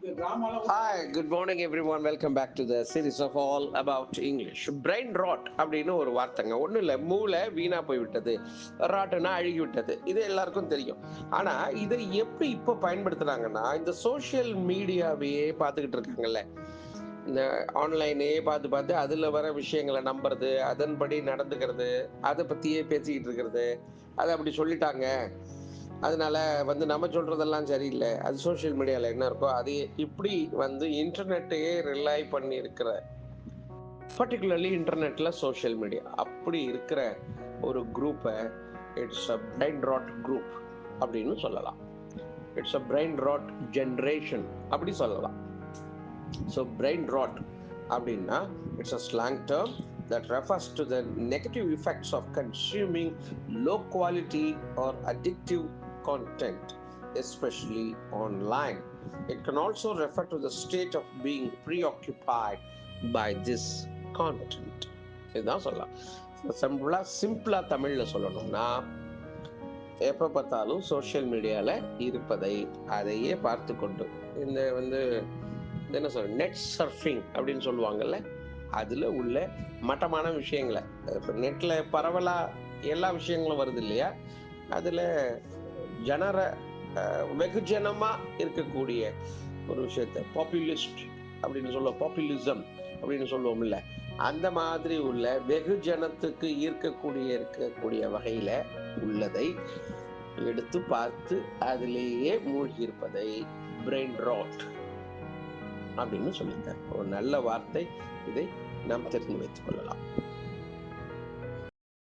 Hi, good morning everyone. Welcome back to the series of all about English. Brain rot அப்படின்னு ஒரு வார்த்தைங்க. ஒன்றும் இல்லை, மூளை வீணா போய் விட்டது, ராட்டுனா அழுகி விட்டது, இது எல்லாருக்கும் தெரியும். ஆனா இதை எப்படி இப்போ பயன்படுத்துறாங்கன்னா, இந்த சோஷியல் மீடியாவையே பார்த்துக்கிட்டு இருக்காங்கல்ல, இந்த ஆன்லைனே பார்த்து பார்த்து அதில் வர விஷயங்களை நம்புறது, அதன்படி நடந்துக்கிறது, அதை பற்றியே பேசிக்கிட்டு இருக்கிறது, அதை அப்படி சொல்லிட்டாங்க, அதனால நம்ம சொல்றதெல்லாம் சரியில்லை, அது சோஷியல் மீடியால என்ன இருக்கோ அது இப்படி இன்டர்நெட்டையே ரிலை பண்ணி இருக்கிற, பர்டிகுலர்லி இன்டர்நெட்ல சோஷியல் மீடியா அப்படி இருக்கிற ஒரு குரூப்பை it's a brain rot group அப்படின்னு சொல்லலாம். It's a brain rot generation அப்படி சொல்லலாம். ஸோ பிரைன் ராட் அப்படின்னா it's a slang term that refers to the negative effects of consuming low quality or addictive content, especially online. It can also refer to the state of being preoccupied by this content. இதுதான் சொல்லலாம். சிம்பிளா தமிழ்ல சொல்லணும்னா, எப்ப பார்த்தாலும் social மீடியால இருப்பதை அதையே பார்த்து கொண்டு இந்த என்ன சொல்ற நெட் சர்ஃபிங் அப்படின்னு சொல்லுவாங்கல்ல, அதுல உள்ள மட்டமான விஷயங்களை, இப்போ நெட்ல பரவலா எல்லா விஷயங்களும் வருது இல்லையா, அதுல ஜனர வெகுஜனமா இருக்கக்கூடிய ஒரு விஷயத்த பாப்புலிஸ்ட் அப்படின்னு சொல்லுவோம், பாப்புலிசம் அப்படின்னு சொல்லுவோம்ல, அந்த மாதிரி உள்ள வெகுஜனத்துக்கு இருக்கக்கூடிய வகையில உள்ளதை எடுத்து பார்த்து அதிலேயே மூழ்கி இருப்பதை பிரெயின் ராட் அப்படின்னு சொல்லியிருக்காரு. ஒரு நல்ல வார்த்தை, இதை நாம் தெரிந்து வைத்துக் கொள்ளலாம்.